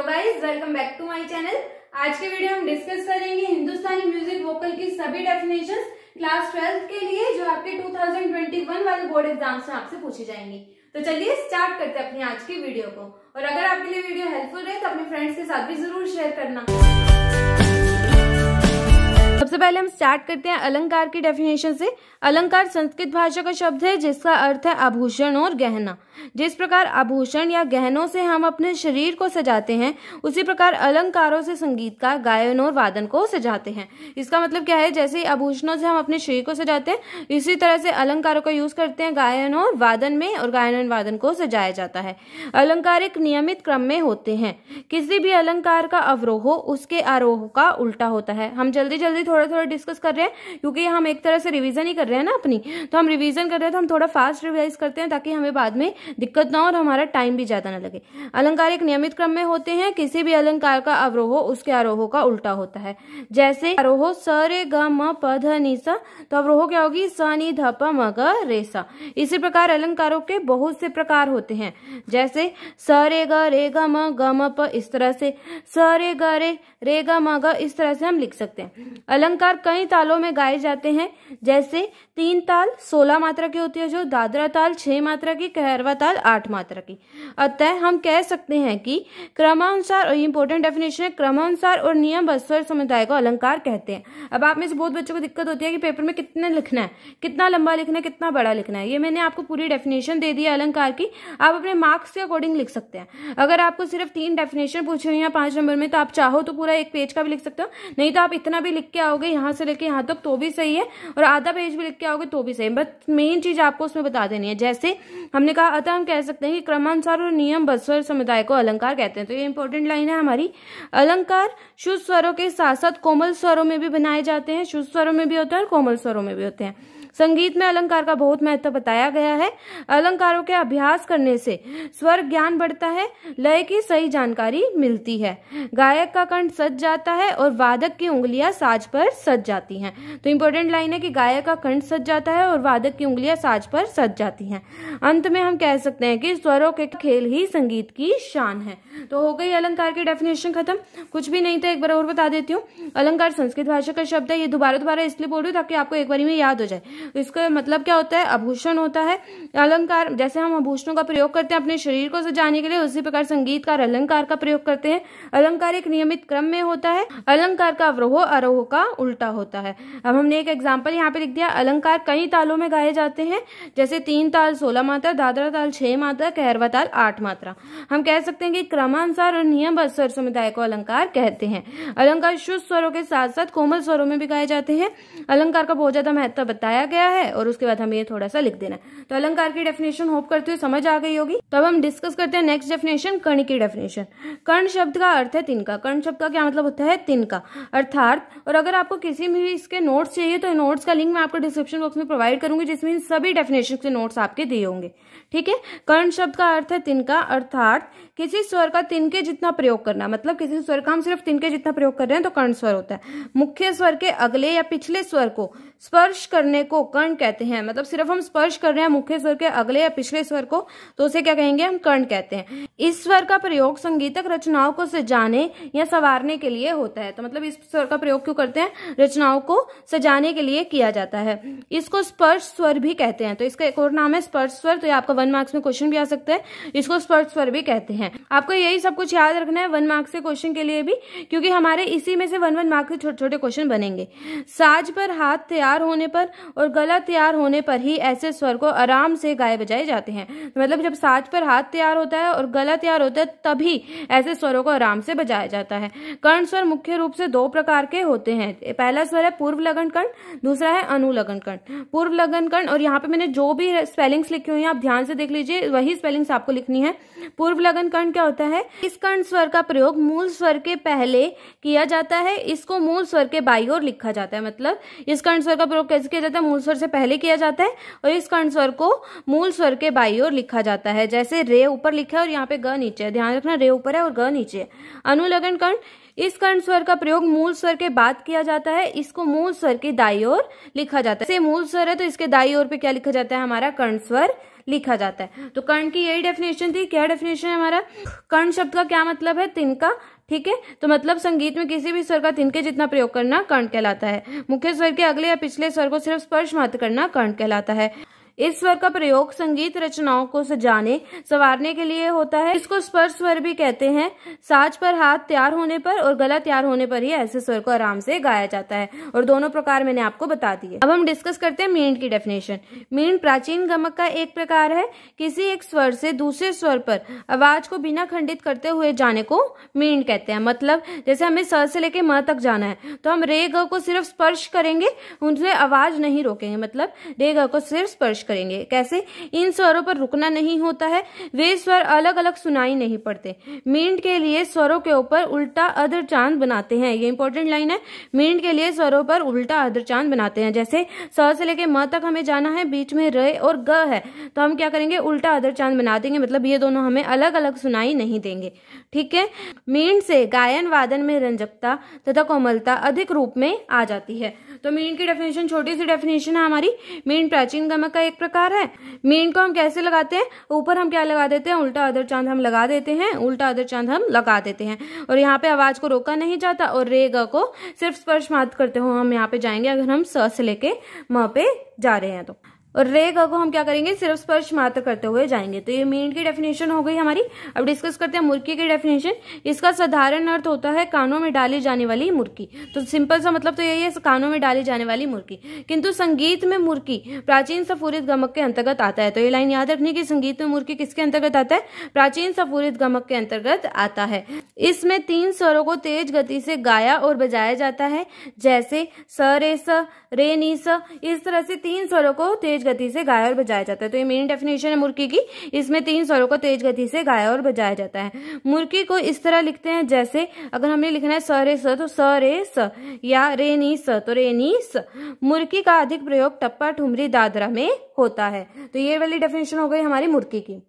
Guys, welcome back to my channel. आज के video हम डिस्कस करेंगे हिंदुस्तानी म्यूजिक वोकल की सभी डेफिनेशंस क्लास 12 के लिए जो आपके 2021 वाले बोर्ड एग्जाम्स में आपसे पूछी जाएंगी। तो चलिए स्टार्ट करते हैं अपनी आज की वीडियो को। और अगर आपके लिए वीडियो हेल्पफुल रहे तो अपने फ्रेंड्स के साथ भी जरूर शेयर करना। सबसे पहले हम स्टार्ट करते हैं अलंकार की डेफिनेशन से। अलंकार संस्कृत भाषा का शब्द है जिसका अर्थ है आभूषण और गहना। जिस प्रकार आभूषण या गहनों से हम अपने शरीर को सजाते हैं, उसी प्रकार अलंकारों से संगीतकार गायन और वादन को सजाते हैं। इसका मतलब क्या है, जैसे आभूषणों से हम अपने शरीर को सजाते हैं, इसी तरह से अलंकारों का यूज करते हैं गायन और वादन में, और गायन और वादन को सजाया जाता है। अलंकार एक नियमित क्रम में होते हैं। किसी भी अलंकार का अवरोह उसके आरोह का उल्टा होता है। हम जल्दी जल्दी थोड़ा थोड़ा डिस्कस कर रहे हैं क्योंकि हम एक तरह से रिवीजन ही कर रहे हैं ना अपनी, तो हम रिवीजन कर रहे हैं तो हम थोड़ा फास्ट रिवाइज करते हैं ताकि हमें बाद में दिक्कत ना हो और हमारा टाइम भी ज्यादा ना लगे। अलंकार एक नियमित क्रम में होते हैं। किसी भी अलंकार का अवरोह उसके आरोह का उल्टा होता है। जैसे आरोह स रे ग म प ध नि सा, तो अवरोह क्या होगी स नि ध प म ग रे सा। इसी प्रकार अलंकारों के बहुत से प्रकार होते हैं। जैसे स रे ग म प, इस तरह से स रे ग म ग, इस तरह से हम लिख सकते हैं। अलंकार कई तालों में गाए जाते हैं। जैसे 3 ताल 16 मात्रा की होती है, जो दादरा ताल 6 मात्रा की, कहरवा ताल 8 मात्रा की। अतः हम कह सकते हैं कि क्रमानुसार, और इंपॉर्टेंट डेफिनेशन है, क्रमानुसार और नियमबद्ध स्वर समुदाय को अलंकार कहते हैं। अब आप में से बहुत बच्चों को दिक्कत होती है कि पेपर में कितना लिखना है, कितना लंबा लिखना है, कितना बड़ा लिखना है। ये मैंने आपको पूरी डेफिनेशन दे दी है अलंकार की, आप अपने मार्क्स के अकॉर्डिंग लिख सकते हैं। अगर आपको सिर्फ 3 डेफिनेशन पूछी हुई है 5 नंबर में, तो आप चाहो तो पूरा 1 पेज का भी लिख सकते हो, नहीं तो आप इतना भी लिख के आओगे यहाँ से लेके यहाँ तक तो भी सही है, और आधा पेज भी लिख के आओगे तो भी सही है। बस मेन चीज आपको उसमें बता देनी है। जैसे हमने कहा, अतः हम कह सकते हैं कि क्रमानुसार और नियमबद्ध स्वर समुदाय को अलंकार कहते हैं। तो ये इंपॉर्टेंट लाइन है हमारी। अलंकार शुद्ध स्वरों के साथ साथ कोमल स्वरों में भी बनाए जाते हैं। शुद्ध स्वरों में भी होते हैं और कोमल स्वरों में भी होते हैं। संगीत में अलंकार का बहुत महत्व बताया गया है। अलंकारों के अभ्यास करने से स्वर ज्ञान बढ़ता है, लय की सही जानकारी मिलती है, गायक का कंठ सज जाता है और वादक की उंगलियां साज पर सज जाती हैं। तो इंपॉर्टेंट लाइन है कि गायक का कंठ सज जाता है और वादक की उंगलियां साज पर सज जाती हैं। अंत में हम कह सकते हैं कि स्वरों के खेल ही संगीत की शान है। तो हो गई अलंकार की डेफिनेशन खत्म। कुछ भी नहीं था, एक बार और बता देती हूँ। अलंकार संस्कृत भाषा का शब्द है। ये दोबारा इसलिए बोल रही हूँ ताकि आपको एक बार में याद हो जाए। इसका मतलब क्या होता है, आभूषण होता है। अलंकार, जैसे हम आभूषणों का प्रयोग करते हैं अपने शरीर को सजाने के लिए, उसी प्रकार संगीतकार अलंकार का प्रयोग करते हैं। अलंकार एक नियमित क्रम में होता है। अलंकार का अवरोह आरोह का उल्टा होता है। अब हमने एक एग्जाम्पल यहाँ पे लिख दिया। अलंकार कई तालों में गाए जाते हैं। जैसे 3 ताल 16 मात्रा, दादरा ताल 6 मात्रा, कहरवा ताल 8 मात्रा। हम कह सकते हैं कि क्रमानुसार और नियमबद्ध स्वर समुदाय को अलंकार कहते हैं। अलंकार शुद्ध स्वरों के साथ साथ कोमल स्वरों में भी गाए जाते हैं। अलंकार का बहुत ज्यादा महत्व बताया गया है और उसके बाद हमें ये थोड़ा सा लिख देना है। तो अलंकार की डेफिनेशन होप करते हुए समझ आ गई होगी। तब हम डिस्कस करते हैं नेक्स्ट डेफिनेशन, कर्ण की डेफिनेशन। कर्ण शब्द का अर्थ है तिनका। कर्ण शब्द का क्या मतलब होता है, तिनका अर्थात। और अगर आपको किसी भी इसके नोट्स चाहिए तो नोट्स का लिंक मैं आपको डिस्क्रिप्शन बॉक्स में प्रोवाइड करूंगी, जिसमें इन सभी डेफिनेशन के नोट्स आपके दिए होंगे। ठीक है। कर्ण शब्द का अर्थ है तिनका अर्थात किसी स्वर का तिनके जितना प्रयोग करना। मतलब किसी स्वर का हम सिर्फ तिनके जितना प्रयोग कर रहे हैं तो कर्ण स्वर होता है। मुख्य स्वर के अगले या पिछले स्वर को स्पर्श करने को कर्ण कहते हैं। मतलब सिर्फ हम स्पर्श कर रहे हैं मुख्य स्वर के अगले या पिछले स्वर को, तो उसे क्या कहेंगे, हम कर्ण कहते हैं। इस स्वर का प्रयोग संगीतक रचनाओं को सजाने या संवारने के लिए होता है। तो मतलब इस स्वर का प्रयोग क्यों करते हैं, रचनाओं को सजाने के लिए किया जाता है। इसको स्पर्श स्वर भी कहते हैं। तो इसका एक और नाम है स्पर्श स्वर। तो ये आपका 1 मार्क्स में क्वेश्चन भी आ सकता है। इसको स्पर्श स्वर भी कहते हैं। आपको यही सब कुछ याद रखना है 1 मार्क्स के क्वेश्चन के लिए भी, क्योंकि हमारे इसी में से 1 मार्क्स के छोटे छोटे क्वेश्चन बनेंगे। साज पर हाथ तैयार होने पर और गला तैयार होने पर ही ऐसे स्वर को आराम से गाए बजाए जाते हैं। तो मतलब जब साज पर हाथ तैयार होता है और गला तैयार होता है तभी ऐसे स्वरों को आराम से बजाया जाता है। कर्ण स्वर मुख्य रूप से 2 प्रकार के होते हैं। पहला स्वर है पूर्व लगन कर्ण, दूसरा है अनुलगन कर्ण। पूर्व लगन कर्ण, और यहाँ पे मैंने जो भी स्पेलिंग्स लिखी हुई है आप ध्यान से देख लीजिए, वही स्पेलिंग्स आपको लिखनी है। पूर्व लगन कर्ण क्या होता है, इस कर्ण स्वर का प्रयोग मूल स्वर के पहले किया जाता है। इसको मूल स्वर के बाईं ओर लिखा जाता है। मतलब इस कर्ण स्वर का प्रयोग कैसे किया जाता है, मूल स्वर से पहले किया जाता है और इस कर्ण स्वर को मूल स्वर के बाईं ओर लिखा जाता है। जैसे रे ऊपर लिखा है और यहाँ पे ग नीचे है, ध्यान रखना रे ऊपर है और ग नीचे है। अनुलगन कर्ण, इस कर्ण स्वर का प्रयोग मूल स्वर के बाद किया जाता है। इसको मूल स्वर के दाईं ओर लिखा जाता है। जैसे मूल स्वर है तो इसके दाईं ओर पे क्या लिखा जाता है, हमारा कर्ण स्वर लिखा जाता है। तो कर्ण की यही डेफिनेशन थी। क्या डेफिनेशन है हमारा? कर्ण शब्द का क्या मतलब है? तिनका। ठीक है, तो मतलब संगीत में किसी भी स्वर का तिनके जितना प्रयोग करना कर्ण कहलाता है। मुख्य स्वर के अगले या पिछले स्वर को सिर्फ स्पर्श मात्र करना कर्ण कहलाता है। इस स्वर का प्रयोग संगीत रचनाओं को सजाने संवारने के लिए होता है। इसको स्पर्श स्वर भी कहते हैं। साज पर हाथ तैयार होने पर और गला तैयार होने पर ही ऐसे स्वर को आराम से गाया जाता है, और दोनों प्रकार मैंने आपको बता दिए। अब हम डिस्कस करते हैं मींड की डेफिनेशन। मींड प्राचीन गमक का एक प्रकार है। किसी एक स्वर से दूसरे स्वर पर आवाज को बिना खंडित करते हुए जाने को मींड कहते हैं। मतलब जैसे हमें स से लेके म तक जाना है तो हम रे ग को सिर्फ स्पर्श करेंगे, उनसे आवाज नहीं रोकेंगे, मतलब रे ग को सिर्फ स्पर्श करेंगे। कैसे? इन स्वरों पर रुकना नहीं होता है, वे स्वर अलग अलग सुनाई नहीं पड़ते। मींड के लिए स्वरों के ऊपर उल्टा अधर चांद बनाते हैं। ये इंपॉर्टेंट लाइन है। मींड के लिए स्वरों पर उल्टा अधर चांद बनाते हैं। जैसे स से लेके म तक हमें जाना है, बीच में र और ग है, तो हम क्या करेंगे? उल्टा अधर चांद बना देंगे, मतलब ये दोनों हमें अलग अलग सुनाई नहीं देंगे। ठीक है। मींड से गायन वादन में रंजकता तथा कोमलता अधिक रूप में आ जाती है। तो मींड की डेफिनेशन छोटी सी डेफिनेशन है हमारी। मींड प्राचीन गमक का एक प्रकार है। मींड को हम कैसे लगाते हैं? ऊपर हम क्या लगा देते हैं? उल्टा अधर चांद हम लगा देते हैं, उल्टा अधर चांद हम लगा देते हैं, और यहाँ पे आवाज को रोका नहीं जाता, और रे ग को सिर्फ स्पर्श मात्र करते हुए हम यहाँ पे जाएंगे अगर हम स से लेके म पे जा रहे हैं तो, और रे ग को हम क्या करेंगे? सिर्फ स्पर्श मात्र करते हुए जाएंगे। तो ये मींड की डेफिनेशन हो गई हमारी। अब डिस्कस करते हैं मुर्की की डेफिनेशन। इसका साधारण अर्थ होता है कानों में डाली जाने वाली मुर्की। तो सिंपल सा मतलब तो यही है, कानों में डाली जाने वाली मुर्की। किंतु संगीत में मुर्की प्राचीन सफूरित गमक के अंतर्गत आता है। तो ये लाइन याद रखनी कि संगीत में मुर्की किसके अंतर्गत आता है? प्राचीन सफूरित गमक के अंतर्गत आता है। इसमें 3 स्वरों को तेज गति से गाया और बजाया जाता है, जैसे स रे स, रे नी स। इस तरह से 3 स्वरों को तेज गति से गाया और बजाया जाता है। तो ये मेन डेफिनेशन है मुर्की की। इसमें 3 स्वरों को तेज गति से गाया और बजाया जाता है। मुर्की को इस तरह लिखते हैं, जैसे अगर हमने लिखना है स रे स तो स रे स, या रे नी स तो रे नी स। मुर्की का अधिक प्रयोग टप्पा, ठुमरी, दादरा में होता है। तो ये वाली डेफिनेशन हो गई हमारी मुर्की की।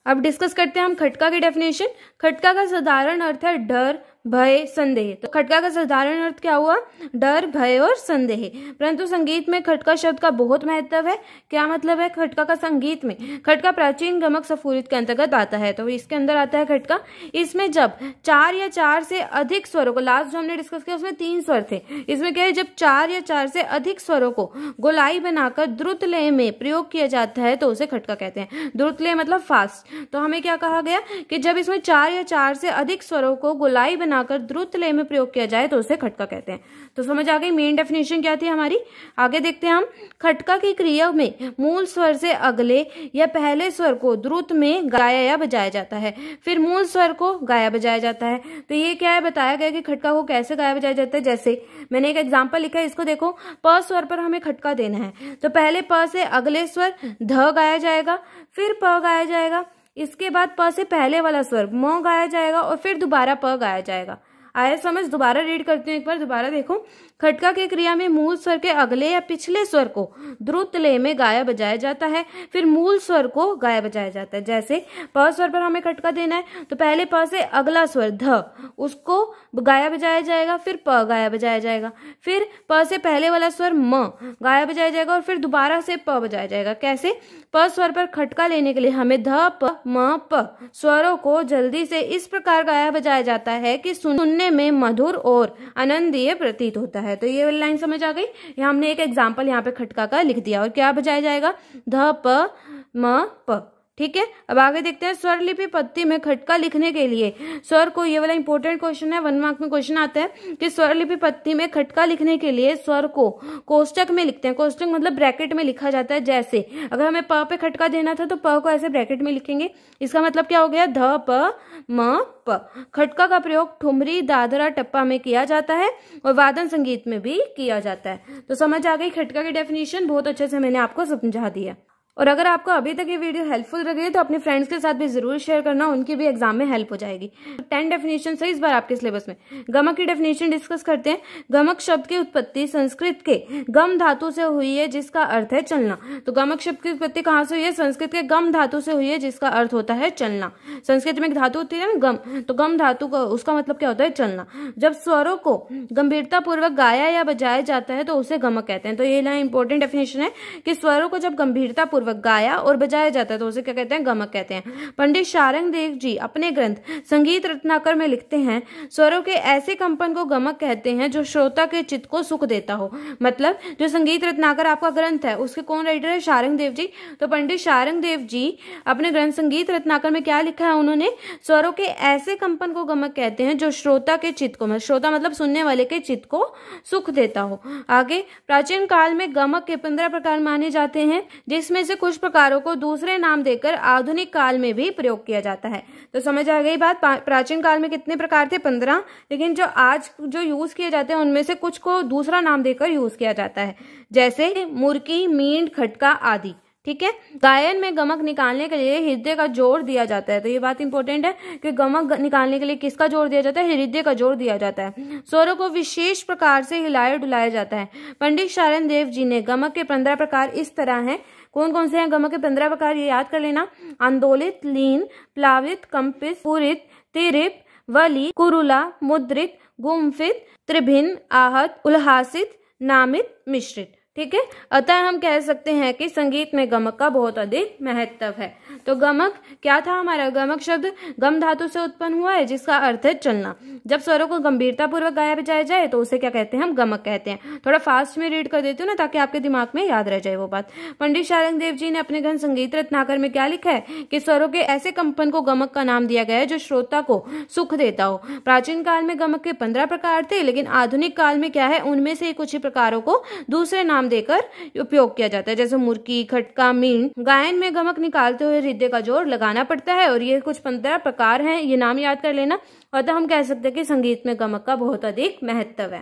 अब डिस्कस करते हैं हम खटका की डेफिनेशन। खटका का साधारण अर्थ है डर, भय, संदेह। तो खटका का साधारण अर्थ क्या हुआ? डर, भय और संदेह। परंतु संगीत में खटका शब्द का बहुत महत्व है। क्या मतलब है खटका का संगीत में? खटका प्राचीन गमक सफूरित के अंतर्गत आता है, तो इसके अंदर आता है खटका। इसमें जब 4 या 4 से अधिक स्वरों को, लास्ट जो हमने डिस्कस किया उसमें 3 स्वर थे, इसमें क्या है? जब 4 या 4 से अधिक स्वरों को गोलाई बनाकर द्रुत लय में प्रयोग किया जाता है तो उसे खटका कहते हैं। द्रुत लय मतलब फास्ट। तो हमें क्या कहा गया कि जब इसमें 4 या 4 से अधिक स्वरों को गोलाई बनाकर द्रुत लय में प्रयोग किया जाए तो उसे खटका कहते हैं। तो समझ आ गई मेन डेफिनेशन क्या थी हमारी। आगे देखते हैं हम। खटका की क्रिया में मूल स्वर से अगले या पहले स्वर को द्रुत में गाया या बजाया जाता है, फिर मूल स्वर को गाया बजाया जाता है। तो ये क्या है? बताया गया कि खटका को कैसे गाया बजाया जाता है। जैसे मैंने एक एग्जाम्पल लिखा है, इसको देखो। प स्वर पर हमें खटका देना है, तो पहले प से अगले स्वर ध गाया जाएगा, फिर प गाया जाएगा, इसके बाद प से पहले वाला स्वर म गाया जाएगा, और फिर दोबारा प गाया जाएगा। आया समझ? दोबारा रीड करते हैं एक बार, दोबारा देखो। खटका की क्रिया में मूल स्वर के अगले या पिछले स्वर को द्रुत लय में गाया बजाया जाता है, फिर मूल स्वर को गाया बजाया जाता है। जैसे प स्वर पर हमें खटका देना है, तो पहले प से अगला स्वर ध, उसको गाया बजाया जाएगा, फिर प गाया बजाया जाएगा, फिर प से पहले वाला स्वर म गाया बजाया जाएगा, और फिर दोबारा से प बजाया जाएगा। कैसे? प स्वर पर खटका लेने के लिए हमें ध, प, म, प स्वरों को जल्दी से इस प्रकार गाया बजाया जाता है कि सुनने में मधुर और आनंदीय प्रतीत होता है। तो ये वाली लाइन समझ आ गई। यहाँ हमने एक एग्जाम्पल यहाँ पे खटका का लिख दिया। और क्या बजाया जाएगा? ध, प, म, प। ठीक है। अब आगे देखते हैं। स्वर लिपि पत्ती में खटका लिखने के लिए स्वर को, ये वाला इंपॉर्टेंट क्वेश्चन है, 1 मार्क में क्वेश्चन आता है कि स्वर लिपि पत्ती में खटका लिखने के लिए स्वर को कोष्टक में लिखते हैं। कोष्टक मतलब ब्रैकेट में लिखा जाता है। जैसे अगर हमें प पे खटका देना था तो प को ऐसे ब्रैकेट में लिखेंगे। इसका मतलब क्या हो गया? ध, प, म, प। खटका का प्रयोग ठुमरी, दादरा, टप्पा में किया जाता है और वादन संगीत में भी किया जाता है। तो समझ आ गई खटका की डेफिनेशन। बहुत अच्छे से मैंने आपको समझा दिया। और अगर आपको अभी तक ये वीडियो हेल्पफुल लगी है तो अपने फ्रेंड्स के साथ भी जरूर शेयर करना, उनकी भी एग्जाम में हेल्प हो जाएगी। 10 डेफिनेशन है इस बार आपके सिलेबस में। गमक की डेफिनेशन डिस्कस करते हैं। गमक शब्द की उत्पत्ति संस्कृत के गम धातु से हुई है, जिसका अर्थ है चलना। तो गमक शब्द की उत्पत्ति कहाँ से हुई है? संस्कृत के गम धातु से हुई है, जिसका अर्थ होता है चलना। संस्कृत में एक धातु होती है ना गम, तो गम धातु का उसका मतलब क्या होता है? चलना। जब स्वरों को गंभीरता पूर्वक गाया या बजाया जाता है तो उसे गमक कहते हैं। तो ये इंपॉर्टेंट डेफिनेशन है कि स्वरों को जब गंभीरता पूर्वक पूर्वक गाया और बजाया जाता है तो उसे क्या कहते हैं, गमक कहते हैं। पंडित शारंग देव जी अपने ग्रंथ संगीत रत्नाकर में लिखते हैं, स्वरों के ऐसे कंपन को गमक कहते हैं जो श्रोता के चित्त को सुख देता हो। मतलब जो संगीत रत्नाकर आपका ग्रंथ है उसके कौन राइटर है, शारंग देव जी। तो पंडित शारंग देव जी अपने ग्रंथ संगीत रत्नाकर में क्या लिखा है उन्होंने, स्वरों के ऐसे कंपन को गमक कहते हैं जो श्रोता के चित्त को, श्रोता मतलब सुनने वाले के चित्त को सुख देता हो। आगे, प्राचीन काल में गमक के 15 प्रकार माने जाते हैं, जिसमें से कुछ प्रकारों को दूसरे नाम देकर आधुनिक काल में भी प्रयोग किया जाता है। तो समझ आ गई बात, प्राचीन काल में कितने प्रकार थे, 15, लेकिन जो आज जो यूज किए जाते हैं उनमें से कुछ को दूसरा नाम देकर यूज किया जाता है, जैसे मुर्की, मींड, खटका आदि। ठीक है। गायन में गमक निकालने के लिए हृदय का जोर दिया जाता है। तो ये बात इंपॉर्टेंट है कि गमक निकालने के लिए किसका जोर दिया जाता है, हृदय का जोर दिया जाता है। स्वरों को विशेष प्रकार से हिलाया डुलाया जाता है। पंडित शारंग देव जी ने गमक के 15 प्रकार इस तरह हैं। कौन कौन से हैं गमक के 15 प्रकार, ये याद कर लेना। आंदोलित, लीन, प्लावित, कंपित, पूरित, तिरिप, वली, कुरुला, मुद्रित, गुम्फित, त्रिभिन्न, आहत, उल्हासित, नामित, मिश्रित। ठीक है। अतः हम कह सकते हैं कि संगीत में गमक का बहुत अधिक महत्व है। तो गमक क्या था हमारा, गमक शब्द गम धातु से उत्पन्न हुआ है जिसका अर्थ है चलना। जब स्वरों को गंभीरता पूर्वक गाया बजाया जाए तो उसे क्या कहते हैं, हम गमक कहते हैं। थोड़ा फास्ट में रीड कर देती हूँ ना ताकि आपके दिमाग में याद रह जाए वो बात। पंडित शारंग देव जी ने अपने ग्रंथ संगीत रत्नाकर में क्या लिखा है कि स्वरों के ऐसे कंपन को गमक का नाम दिया गया है जो श्रोता को सुख देता हो। प्राचीन काल में गमक के 15 प्रकार थे, लेकिन आधुनिक काल में क्या है, उनमें से कुछ ही प्रकारों को दूसरे नाम देकर उपयोग किया जाता है, जैसे मुर्की, खटका, मींड। गायन में गमक निकालते हुए हृदय का जोर लगाना पड़ता है और ये कुछ 15 प्रकार हैं, ये नाम याद कर लेना। और तो हम कह सकते हैं कि संगीत में गमक का बहुत अधिक महत्व है।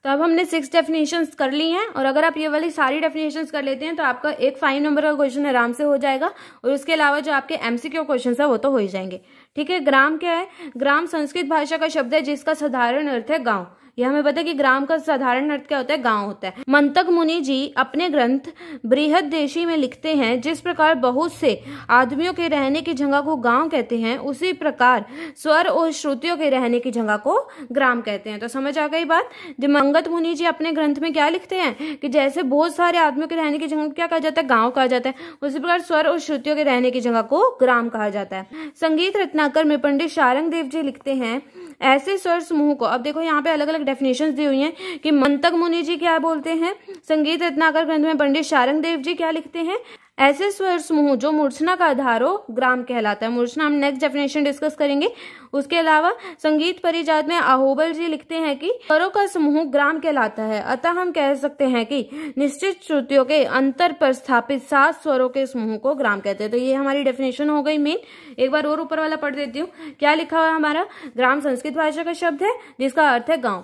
तो अब हमने 6 डेफिनेशंस कर ली हैं और अगर आप ये वाली सारी डेफिनेशंस कर लेते हैं तो आपका एक 5 नंबर का क्वेश्चन आराम से हो जाएगा और उसके अलावा जो आपके एमसीक्यू क्वेश्चन है वो तो हो ही जाएंगे। ठीक है। ग्राम क्या है, ग्राम संस्कृत भाषा का शब्द है जिसका साधारण अर्थ है गाँव। यह हमें पता है कि ग्राम का साधारण अर्थ क्या होता है, गांव होता है। मंतक मुनि जी अपने ग्रंथ बृहददेशी में लिखते हैं, जिस प्रकार बहुत से आदमियों के रहने की जगह को गांव कहते हैं, उसी प्रकार स्वर और श्रुतियों के रहने की जगह को ग्राम कहते हैं। तो समझ आ गई बात। जब मंगत मुनि जी अपने ग्रंथ में क्या लिखते हैं कि जैसे बहुत सारे आदमियों के रहने की जगह को क्या कहा जाता है, गाँव कहा जाता है, उसी प्रकार स्वर और श्रुतियों के रहने की जगह को ग्राम कहा जाता है। संगीत रत्नाकर में पंडित शारंग देव जी लिखते हैं, ऐसे स्वर समूह को, अब देखो यहाँ पे अलग अलग डेफिनेशंस दी हुई हैं कि मंतक मुनि जी क्या बोलते हैं, संगीत रत्नाकर ग्रंथ में पंडित शारंग देव जी क्या लिखते हैं, ऐसे स्वर समूह जो मूर्छना का आधार हो ग्राम कहलाता है। मूर्छना हम नेक्स्ट डेफिनेशन डिस्कस करेंगे। उसके अलावा संगीत परिजात में अहोबल जी लिखते हैं कि स्वरों का समूह ग्राम कहलाता है। अतः हम कह सकते हैं कि निश्चित श्रुतियों के अंतर पर स्थापित 7 स्वरों के समूह को ग्राम कहते हैं। तो ये हमारी डेफिनेशन हो गई मेन। एक बार और ऊपर वाला पढ़ देती हूँ। क्या लिखा हुआ है हमारा, ग्राम संस्कृत भाषा का शब्द है जिसका अर्थ है गाँव।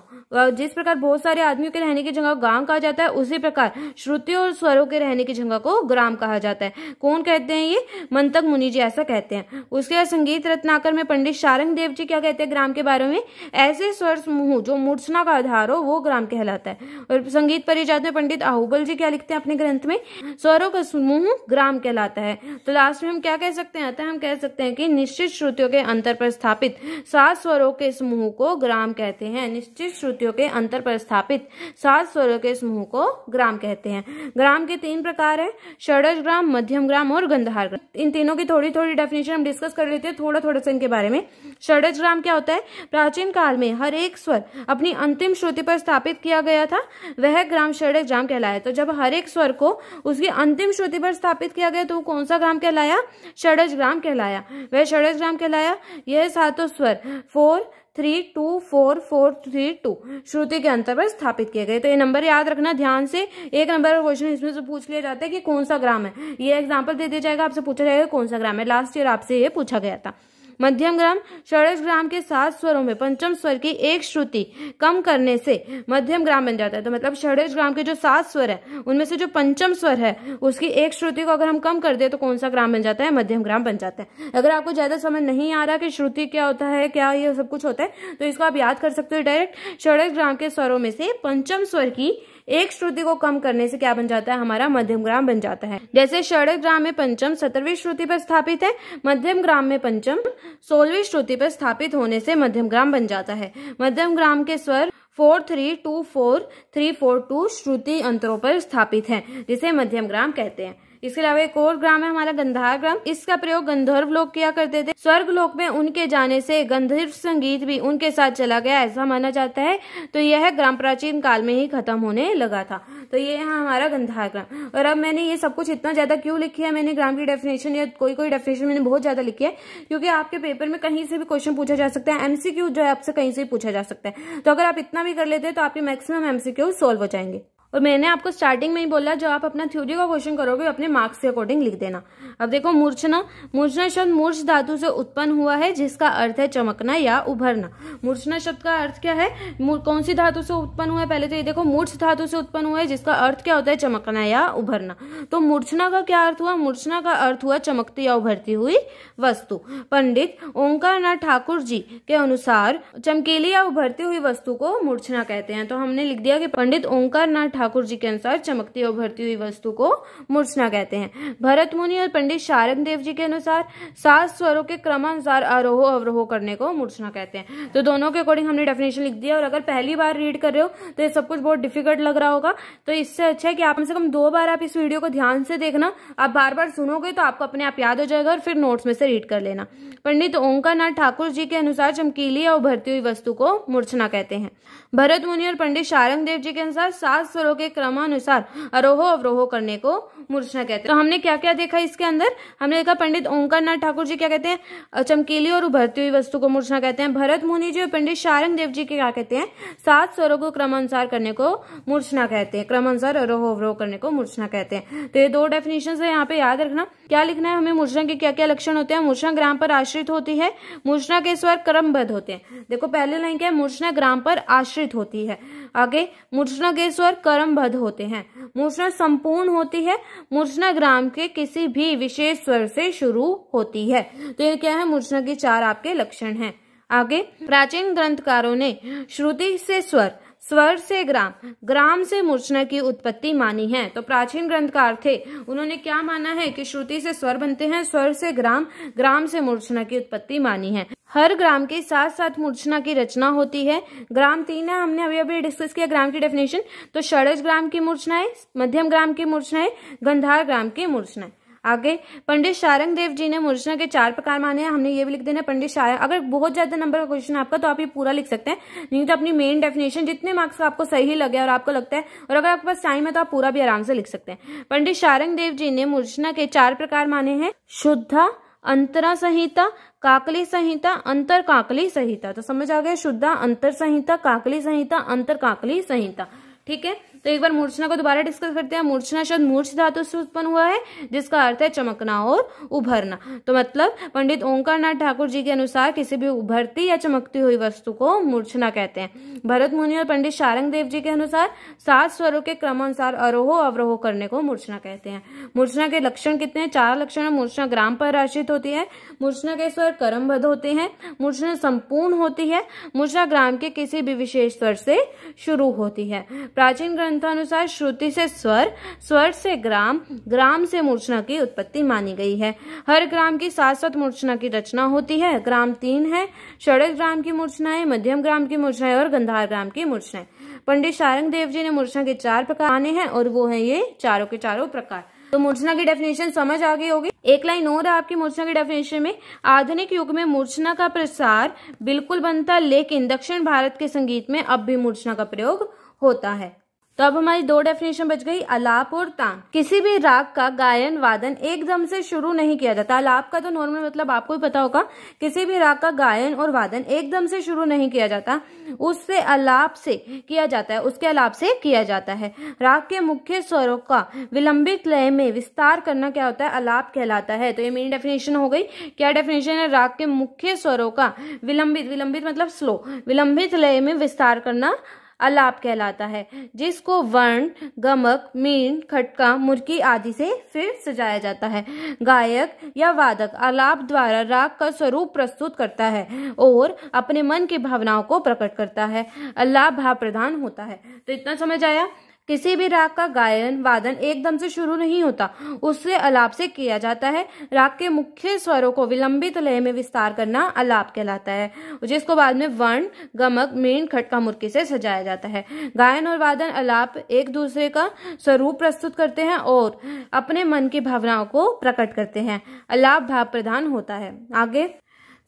जिस प्रकार बहुत सारे आदमियों के रहने की जगह गाँव कहा जाता है, उसी प्रकार श्रुतियों और स्वरों के रहने की जगह को ग्राम कहा जाता है। कौन कहते हैं ये, मंतक मुनि जी ऐसा कहते हैं। उसके बाद संगीत रत्नाकर में पंडित शारंग देव जी क्या कहते हैं ग्राम के बारे में, ऐसे स्वर समूह जो मूर्छना का आधार हो वो ग्राम कहलाता है। और संगीत परिजात में पंडित अहोबल जी क्या लिखते हैं अपने ग्रंथ में, स्वरों का समूह ग्राम कहलाता है। तो लास्ट में हम क्या कह सकते हैं, अतः हम कह सकते हैं कि निश्चित श्रुतियों के अंतर पर स्थापित 7 स्वरों के समूह को ग्राम कहते हैं। निश्चित श्रुतियों के अंतर पर स्थापित 7 स्वरों के समूह को ग्राम कहते हैं। ग्राम के 3 प्रकार है, षडज ग्राम, मध्यम ग्राम और गंधार ग्राम। इन तीनों की थोड़ी थोड़ी डेफिनेशन हम डिस्कस कर लेते हैं थोड़ा थोड़ा से इनके बारे में। षडज ग्राम क्या होता है, प्राचीन काल में हर एक स्वर अपनी अंतिम श्रुति पर स्थापित किया गया था, वह ग्राम षडज ग्राम कहलाया। तो जब हर एक स्वर को उसकी अंतिम श्रुति पर स्थापित किया गया तो वो कौन सा ग्राम कहलाया, षडज ग्राम कहलाया। वह षडज ग्राम कहलाया। यह 7 स्वर 4 3 2 4 4 3 2 श्रुति के अंतर पर स्थापित किए गए। तो ये नंबर याद रखना ध्यान से। एक नंबर का क्वेश्चन इसमें से पूछ लिया जाता है कि कौन सा ग्राम है। ये एग्जांपल दे दिया जाएगा, आपसे पूछा जाएगा कौन सा ग्राम है। लास्ट ईयर आपसे ये पूछा गया था। मध्यम ग्राम, षडज ग्राम के 7 स्वरों में पंचम स्वर की एक श्रुति कम करने से मध्यम ग्राम बन जाता है। तो मतलब षडज ग्राम के जो 7 स्वर है उनमें से जो पंचम स्वर है उसकी एक श्रुति को अगर हम कम कर दे तो कौन सा ग्राम बन जाता है, मध्यम ग्राम बन जाता है। अगर आपको ज्यादा समझ नहीं आ रहा कि श्रुति क्या होता है, क्या ये सब कुछ होता है, तो इसको आप याद कर सकते हो डायरेक्ट। षडज ग्राम के स्वरों में से पंचम स्वर की एक श्रुति को कम करने से क्या बन जाता है, हमारा मध्यम ग्राम बन जाता है। जैसे षडज ग्राम में पंचम 17वीं श्रुति पर स्थापित है, मध्यम ग्राम में पंचम 16वीं श्रुति पर स्थापित होने से मध्यम ग्राम बन जाता है। मध्यम ग्राम के स्वर 4 3 2 4 3 4 2 श्रुति अंतरों पर स्थापित हैं, जिसे मध्यम ग्राम कहते हैं। इसके अलावा एक और ग्राम है हमारा गंधार ग्राम। इसका प्रयोग गंधर्व लोग किया करते थे। स्वर्ग लोक में उनके जाने से गंधर्व संगीत भी उनके साथ चला गया, ऐसा माना जाता है। तो यह ग्राम प्राचीन काल में ही खत्म होने लगा था। तो ये है हमारा गंधार ग्राम। और अब मैंने ये सब कुछ इतना ज्यादा क्यों लिखी है, मैंने ग्राम की डेफिनेशन या कोई डेफिनेशन मैंने बहुत ज्यादा लिखी है, क्योंकि आपके पेपर में कहीं से भी क्वेश्चन पूछा जा सकता है। एमसीक्यू जो है आपसे कहीं से भी पूछा जा सकता है। तो अगर आप इतना भी कर लेते हैं तो आपके मैक्सिमम एमसीक्यू सोल्व हो जाएंगे। और मैंने आपको स्टार्टिंग में ही बोला, जो आप अपना थ्योरी का क्वेश्चन करोगे अपने मार्क्स के अकॉर्डिंग लिख देना। अब देखो मूर्छना। मूर्छना शब्द मूर्छ धातु से उत्पन्न हुआ है, जिसका अर्थ है चमकना या उभरना। मूर्छना शब्द का अर्थ क्या है, कौन सी धातु से उत्पन्न हुआ है, पहले तो ये देखो मूर्छ धातु से उत्पन्न हुआ है, जिसका अर्थ क्या होता है, चमकना या उभरना। तो मूर्छना का क्या अर्थ हुआ, मूर्छना का अर्थ हुआ चमकती या उभरती हुई वस्तु। पंडित ओंकारनाथ ठाकुर जी के अनुसार चमकीली या उभरती हुई वस्तु को मूर्छना कहते हैं। तो हमने लिख दिया कि पंडित ओंकारनाथ ठाकुर जी के अनुसार चमकती और उभरती हुई वस्तु को मूर्छना कहते हैं। भरत मुनि और पंडित शारंग देव जी के अनुसार 7 स्वरों के क्रमानुसार आरोह अवरोह करने को मूर्छना कहते हैं। तो दोनों के अकॉर्डिंग हमने डेफिनेशन लिख दिया। और अगर पहली बार रीड कर रहे हो तो ये सब कुछ बहुत डिफिकल्ट लग रहा होगा, तो इससे अच्छा है कि आप कम से कम 2 बार आप इस वीडियो को ध्यान से देखना। आप बार बार सुनोगे तो आपको अपने आप याद हो जाएगा और फिर नोट्स में से रीड कर लेना। पंडित ओंकारनाथ ठाकुर जी के अनुसार चमकीली या उभरती हुई वस्तु को मूर्छना कहते हैं। भरत मुनि और पंडित शारंग देव जी के अनुसार 7 स्वरों के क्रमानुसार आरोह अवरोह करने को मूर्छना कहते हैं। तो हमने क्या क्या देखा इसके अंदर, हमने देखा पंडित ओंकारनाथ ठाकुर जी क्या कहते हैं, चमकीली और उभरती हुई वस्तु को मूर्छना कहते हैं। भरत मुनि जी और पंडित शारंग देव जी के क्या कहते हैं, 7 स्वरों को क्रमानुसार करने को मूर्छना कहते हैं, क्रमानुसार आरोह अवरोह करने को मूर्छना कहते हैं। तो ये 2 डेफिनेशन है, यहाँ पे याद रखना। क्या लिखना है हमें, मूर्छना के क्या क्या लक्षण होते हैं। मूर्छना ग्राम पर आश्रित होती है, मूर्छना के स्वर क्रमबद्ध होते हैं। देखो पहले लाइन क्या है, मूर्छना ग्राम पर आश्रित होती है। आगे मूर्छना के स्वर क्रमबद्ध होते हैं, मूर्छना संपूर्ण होती है, मूर्छना ग्राम के किसी भी विशेष स्वर से शुरू होती है। तो ये क्या है, मूर्छना के 4 आपके लक्षण हैं। आगे प्राचीन ग्रंथकारों ने श्रुति से स्वर, स्वर से ग्राम, ग्राम से मूर्छना की उत्पत्ति मानी है। तो प्राचीन ग्रंथकार थे, उन्होंने क्या माना है कि श्रुति से स्वर बनते हैं, स्वर से ग्राम, ग्राम से मूर्छना की उत्पत्ति मानी है। हर ग्राम के साथ साथ मूर्छना की रचना होती है। ग्राम 3 है, हमने अभी डिस्कस किया ग्राम की डेफिनेशन। तो षडज ग्राम की मूर्छनाएं, मध्यम ग्राम की मूर्छनाएं, गंधार ग्राम की मूर्छनाएं। आगे पंडित शारंग देव जी ने मूर्छना के 4 प्रकार माने हैं, हमने ये भी लिख देना पंडित शारंग। अगर बहुत ज्यादा नंबर का क्वेश्चन आपका तो आप ये पूरा लिख सकते हैं, नहीं तो अपनी मेन डेफिनेशन जितने मार्क्स का आपको सही लगे और आपको लगता है, और अगर आपके पास टाइम है तो आप पूरा भी आराम से लिख सकते हैं। पंडित शारंग देव जी ने मूर्छना के 4 प्रकार माने हैं, शुद्धा, अंतरा संहिता, काकली संहिता, अंतर काकली संहिता। तो समझ आ गया, शुद्धा, अंतर संहिता, काकली संहिता, अंतर काकली संहिता। ठीक है, तो एक बार मूर्छना को दोबारा डिस्कस करते हैं। मूर्छना शब्द मूर्छ धातु से उत्पन्न हुआ है, जिसका अर्थ है चमकना और उभरना। तो मतलब पंडित ओंकारनाथ ठाकुर जी के अनुसार किसी भी उभरती या चमकती हुई वस्तु को मूर्छना कहते हैं। भरत मुनि और पंडित शारंग देव जी के अनुसार 7 स्वरों के क्रमानुसार आरोह अवरोह करने को मूर्छना कहते हैं। मूर्छना के लक्षण कितने हैं, 4 लक्षण है। मूर्छना ग्राम पर आश्रित होती है, मूर्छना के स्वर क्रमबद्ध होते हैं, मूर्छना संपूर्ण होती है, मूर्छना ग्राम के किसी भी विशेष स्वर से शुरू होती है। प्राचीन ग्रंथानुसार श्रुति से स्वर, स्वर से ग्राम, ग्राम से मूर्छना की उत्पत्ति मानी गई है। हर ग्राम की 7 मूर्छना की रचना होती है। ग्राम 3 है, षडज ग्राम की मूर्छनाएं, मध्यम ग्राम की मूर्छनाएं और गंधार ग्राम की मूर्छनाएं। पंडित शारंग देव जी ने मूर्छना के 4 प्रकार माने हैं, और वो है ये चारों के चारों प्रकार। तो मूर्छना की डेफिनेशन समझ आ गई होगी। एक लाइन और है आपकी मूर्छना की डेफिनेशन में, आधुनिक युग में मूर्छना का प्रसार बिल्कुल बनता, लेकिन दक्षिण भारत के संगीत में अब भी मूर्छना का प्रयोग होता है। तो अब हमारी 2 डेफिनेशन बच गई, आलाप और तान। किसी भी राग का गायन वादन एकदम से शुरू नहीं किया जाता। आलाप का तो नॉर्मल मतलब आपको ही पता होगा, किसी भी राग का गायन और वादन एकदम से शुरू नहीं किया जाता, उससे आलाप से किया जाता है, उसके आलाप से किया जाता है। राग के मुख्य स्वरों का विलंबित लय में विस्तार करना क्या होता है, आलाप कहलाता है। तो ये मेरी डेफिनेशन हो गई। क्या डेफिनेशन है, राग के मुख्य स्वरों का विलंबित मतलब स्लो, विलंबित लय में विस्तार करना आलाप कहलाता है, जिसको वर्ण, गमक, मीन, खटका, मुर्की आदि से फिर सजाया जाता है। गायक या वादक आलाप द्वारा राग का स्वरूप प्रस्तुत करता है और अपने मन की भावनाओं को प्रकट करता है। आलाप भाव प्रधान होता है। तो इतना समझ आया। किसी भी राग का गायन वादन एकदम से शुरू नहीं होता, उससे आलाप से किया जाता है। राग के मुख्य स्वरों को विलंबित लय में विस्तार करना आलाप कहलाता है, जिसको बाद में वर्ण, गमक, मीण, खटका, मुर्की से सजाया जाता है। गायन और वादन आलाप एक दूसरे का स्वरूप प्रस्तुत करते हैं और अपने मन की भावनाओं को प्रकट करते हैं। आलाप भाव प्रधान होता है। आगे,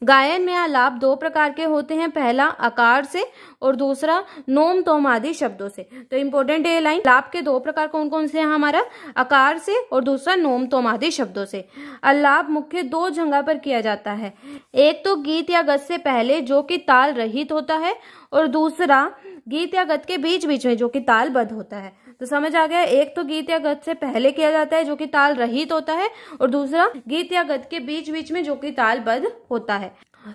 गायन में आलाप दो प्रकार के होते हैं, पहला आकार से और दूसरा नोम तोम आदि शब्दों से। तो इंपॉर्टेंट ये लाइन, आलाप के दो प्रकार कौन कौन से हैं हमारा, आकार से और दूसरा नोम तोम आदि शब्दों से। आलाप मुख्य दो जगह पर किया जाता है, एक तो गीत या गत से पहले जो कि ताल रहित होता है और दूसरा गीत या गत के बीच बीच में जो कि तालबद्ध होता है। तो समझ आ गया, एक तो गीत या गत से पहले किया जाता है जो कि ताल रहित होता है और दूसरा गीत या गत के बीच बीच में जो कि तालबद्ध होता है।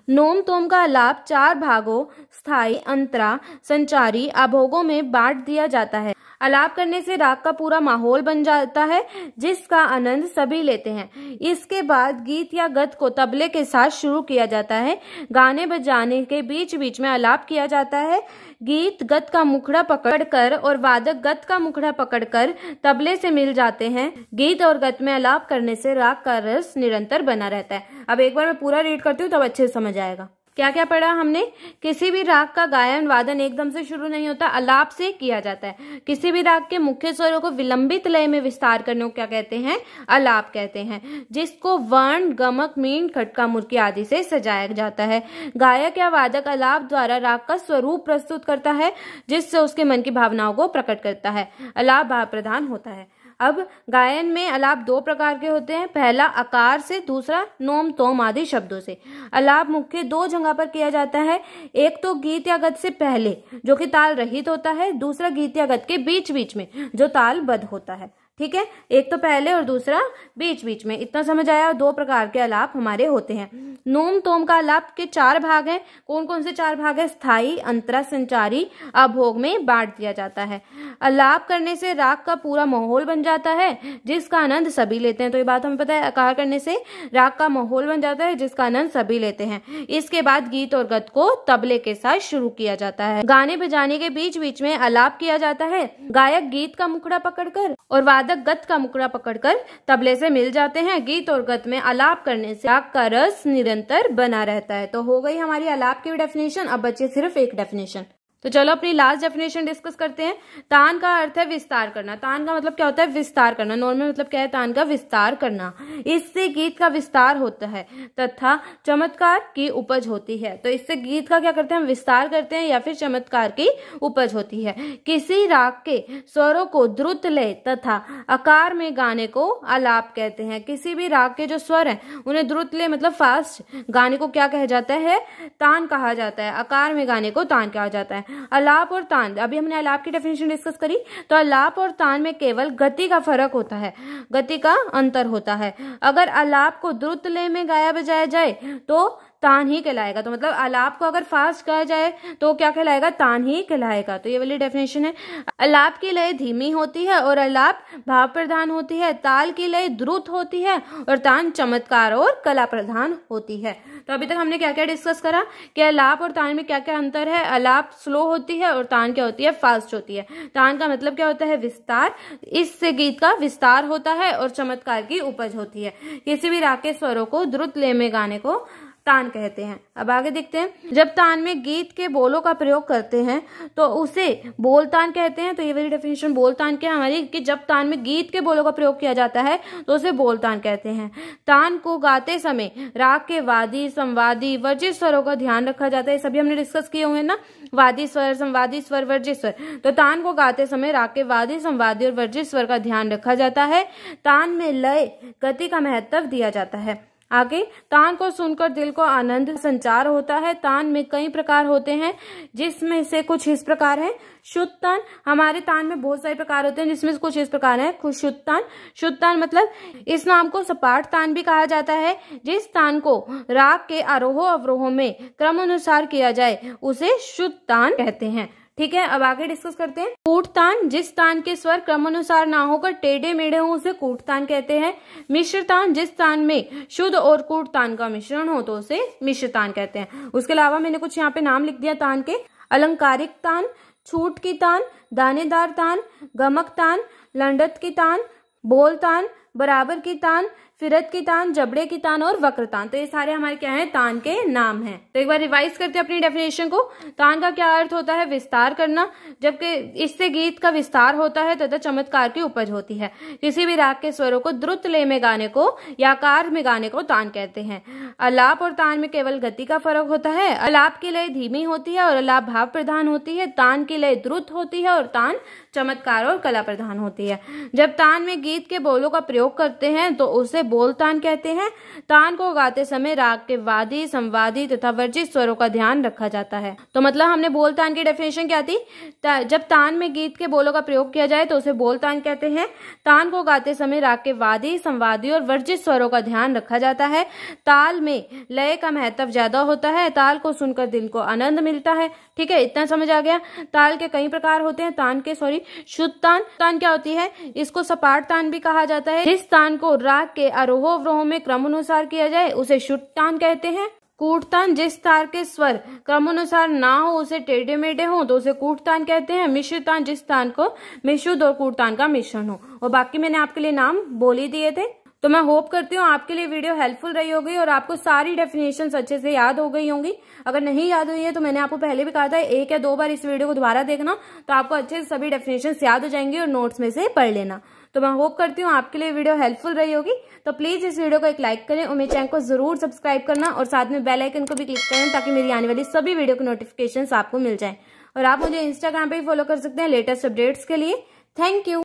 नोम तोम का आलाप चार भागों स्थाई, अंतरा, संचारी, आभोगों में बांट दिया जाता है। आलाप करने से राग का पूरा माहौल बन जाता है जिसका आनंद सभी लेते हैं। इसके बाद गीत या गत को तबले के साथ शुरू किया जाता है। गाने बजाने के बीच बीच में आलाप किया जाता है। गीत गत का मुखड़ा पकड़कर और वादक गत का मुखड़ा पकड़कर तबले से मिल जाते हैं। गीत और गत में आलाप करने से राग का रस निरंतर बना रहता है। अब एक बार मैं पूरा रीड करती हूँ तब अच्छे से समझ आएगा। क्या क्या पढ़ा हमने, किसी भी राग का गायन वादन एकदम से शुरू नहीं होता, आलाप से किया जाता है। किसी भी राग के मुख्य स्वरों को विलंबित लय में विस्तार करने को क्या कहते हैं, आलाप कहते हैं, जिसको वर्ण, गमक, मीण, खटका, मुर्की आदि से सजाया जाता है। गायक या वादक आलाप द्वारा राग का स्वरूप प्रस्तुत करता है जिससे उसके मन की भावनाओं को प्रकट करता है। आलाप भाव प्रधान होता है। अब गायन में आलाप दो प्रकार के होते हैं, पहला आकार से, दूसरा नोम तोम आदि शब्दों से। आलाप मुख्य दो जगह पर किया जाता है, एक तो गीत या गत से पहले जो कि ताल रहित होता है, दूसरा गीत या गत के बीच बीच में जो तालबद्ध होता है। ठीक है, एक तो पहले और दूसरा बीच बीच में। इतना समझ आया। दो प्रकार के आलाप हमारे होते हैं। नोम तोम का आलाप के चार भाग हैं। कौन कौन से चार भाग है, स्थाई, अंतरा, संचारी, आभोग में बांट दिया जाता है। आलाप करने से राग का पूरा माहौल बन जाता है जिसका आनंद सभी लेते हैं। तो ये बात हमें पता है, आकार करने से राग का माहौल बन जाता है जिसका आनंद सभी लेते हैं। इसके बाद गीत और गत को तबले के साथ शुरू किया जाता है। गाने बजाने के बीच बीच में आलाप किया जाता है। गायक गीत का मुखड़ा पकड़कर और वादक गत का मुखड़ा पकड़कर तबले से मिल जाते हैं। गीत और गत में आलाप करने से राग का रस निरंतर बना रहता है। तो हो गई हमारी आलाप की डेफिनेशन। अब बचे सिर्फ एक डेफिनेशन। तो चलो अपनी लास्ट डेफिनेशन डिस्कस करते हैं। तान का अर्थ है विस्तार करना। तान का मतलब क्या होता है, विस्तार करना। नॉर्मल मतलब क्या है, तान का विस्तार करना। इससे गीत का विस्तार होता है तथा चमत्कार की उपज होती है। तो इससे गीत का क्या करते हैं, हम विस्तार करते हैं या फिर चमत्कार की उपज होती है। किसी राग के स्वरों को द्रुत लय तथा आकार में गाने को आलाप कहते हैं। किसी भी राग के जो स्वर हैं उन्हें द्रुत लय मतलब फास्ट गाने को क्या कहा जाता है, तान कहा जाता है। आकार में गाने को तान कहा जाता है। आलाप और तान, अभी हमने आलाप की डेफिनेशन डिस्कस करी। तो आलाप और तान में केवल गति का फर्क होता है, गति का अंतर होता है। अगर आलाप को द्रुत लय में गाया बजाया जाए तो तान ही कहलाएगा। तो मतलब आलाप को अगर फास्ट गाया जाए तो क्या कहलाएगा, तान ही कहलाएगा। तो ये वाली डेफिनेशन है। आलाप की लय धीमी होती है और आलाप भाव प्रधान होती है। ताल की लय द्रुत होती है और तान चमत्कार और कला प्रधान होती है। तो अभी तक हमने क्या क्या डिस्कस करा कि आलाप और तान में क्या क्या अंतर है। आलाप स्लो होती है और तान क्या होती है, फास्ट होती है। तान का मतलब क्या होता है, विस्तार। इससे गीत का विस्तार होता है और चमत्कार की उपज होती है। किसी भी राग के स्वरों को द्रुत लय में गाने को तान कहते हैं। अब आगे देखते हैं, जब तान में गीत के बोलों का प्रयोग करते हैं तो उसे बोल तान कहते हैं। तो ये वाली डेफिनेशन बोल तान क्या हमारी, कि जब तान में गीत के बोलों का प्रयोग किया जाता है तो उसे बोल तान कहते हैं। तान को गाते समय राग के वादी, संवादी, वर्जित स्वरों का ध्यान रखा जाता है। सभी हमने डिस्कस किए हुए ना, वादी स्वर, संवादी स्वर, वर्जित स्वर। तो तान को गाते समय राग के वादी, संवादी और वर्जित स्वर का ध्यान रखा जाता है। तान में लय, गति का महत्व दिया जाता है। आगे, तान को सुनकर दिल को आनंद संचार होता है। तान में कई प्रकार होते हैं जिसमें से कुछ इस प्रकार है। शुद्ध तान, हमारे तान में बहुत सारे प्रकार होते हैं जिसमें से कुछ इस प्रकार है। शुद्ध तान, शुद्ध तान मतलब इस नाम को सपाट तान भी कहा जाता है। जिस तान को राग के आरोह अवरोह में क्रम अनुसार किया जाए उसे शुद्ध तान कहते हैं। ठीक है, अब आगे डिस्कस करते हैं। कूट तान, जिस तान के स्वर क्रमानुसार ना होकर टेढ़े मेढ़े हो उसे कूट तान कहते हैं। मिश्र तान, जिस तान में शुद्ध और कूट तान का मिश्रण हो तो उसे मिश्र तान कहते हैं। उसके अलावा मैंने कुछ यहाँ पे नाम लिख दिया तान के। अलंकारिक तान, छूट की तान, दानेदार तान, गमक तान, लंडत की तान, बोल तान, बराबर की तान, फिरत की तान, जबड़े की तान और वक्र तान। तो ये सारे हमारे क्या हैं, तान के नाम हैं। तो एक बार रिवाइज करते हैं अपनी डेफिनेशन को। तान का क्या अर्थ होता है, विस्तार करना, जबकि इससे गीत का विस्तार होता है तथा चमत्कार की उपज होती है। किसी भी राग के स्वरों को द्रुत लय में गाने को या आकार में गाने को तान कहते हैं। आलाप और तान में केवल गति का फर्क होता है। आलाप की लय धीमी होती है और आलाप भाव प्रधान होती है। तान की लय द्रुत होती है और तान चमत्कार और कला प्रधान होती है। जब तान में गीत के बोलों का प्रयोग करते हैं तो उसे बोल तान कहते हैं। तान को गाते समय राग के वादी, संवादी तथा वर्जित स्वरों का ध्यान रखा जाता है। तो मतलब हमने बोल तान की डेफिनेशन क्या थी, जब तान में गीत के बोलों का प्रयोग किया जाए तो उसे बोल तान कहते हैं। तान को गाते समय राग के वादी, संवादी और वर्जित स्वरों का ध्यान रखा जाता है। ताल में लय का महत्व ज्यादा होता है। ताल को सुनकर दिल को आनंद मिलता है। ठीक है, इतना समझ आ गया। ताल के कई प्रकार होते हैं। तान के शुद्ध तान। तान क्या होती है, इसको सपाट तान भी कहा जाता है। जिस तान को राग के आरोह अवरोह में क्रमानुसार किया जाए उसे शुद्ध तान कहते हैं। कूट तान, जिस तार के स्वर क्रमानुसार ना हो, उसे टेढ़े मेढ़े हो तो उसे कूट तान कहते हैं। मिश्र तान, जिस तान को मिश्रुद और कूट तान का मिश्रण हो। और बाकी मैंने आपके लिए नाम बोल ही दिए थे। तो मैं होप करती हूँ आपके लिए वीडियो हेल्पफुल रही होगी और आपको सारी डेफिनेशंस अच्छे से याद हो गई होंगी। अगर नहीं याद हुई है तो मैंने आपको पहले भी कहा था 1 या 2 बार इस वीडियो को दोबारा देखना, तो आपको अच्छे से सभी डेफिनेशंस याद हो जाएंगी और नोट्स में से पढ़ लेना। तो मैं होप करती हूँ आपके लिए वीडियो हेल्पफुल रही होगी। तो प्लीज इस वीडियो को एक लाइक करें और मेरे चैनल को जरूर सब्सक्राइब करना और साथ में बेल आइकन को भी क्लिक करें ताकि मेरी आने वाली सभी वीडियो की नोटिफिकेशन आपको मिल जाए। और आप मुझे इंस्टाग्राम पे भी फॉलो कर सकते हैं लेटेस्ट अपडेट्स के लिए। Thank you.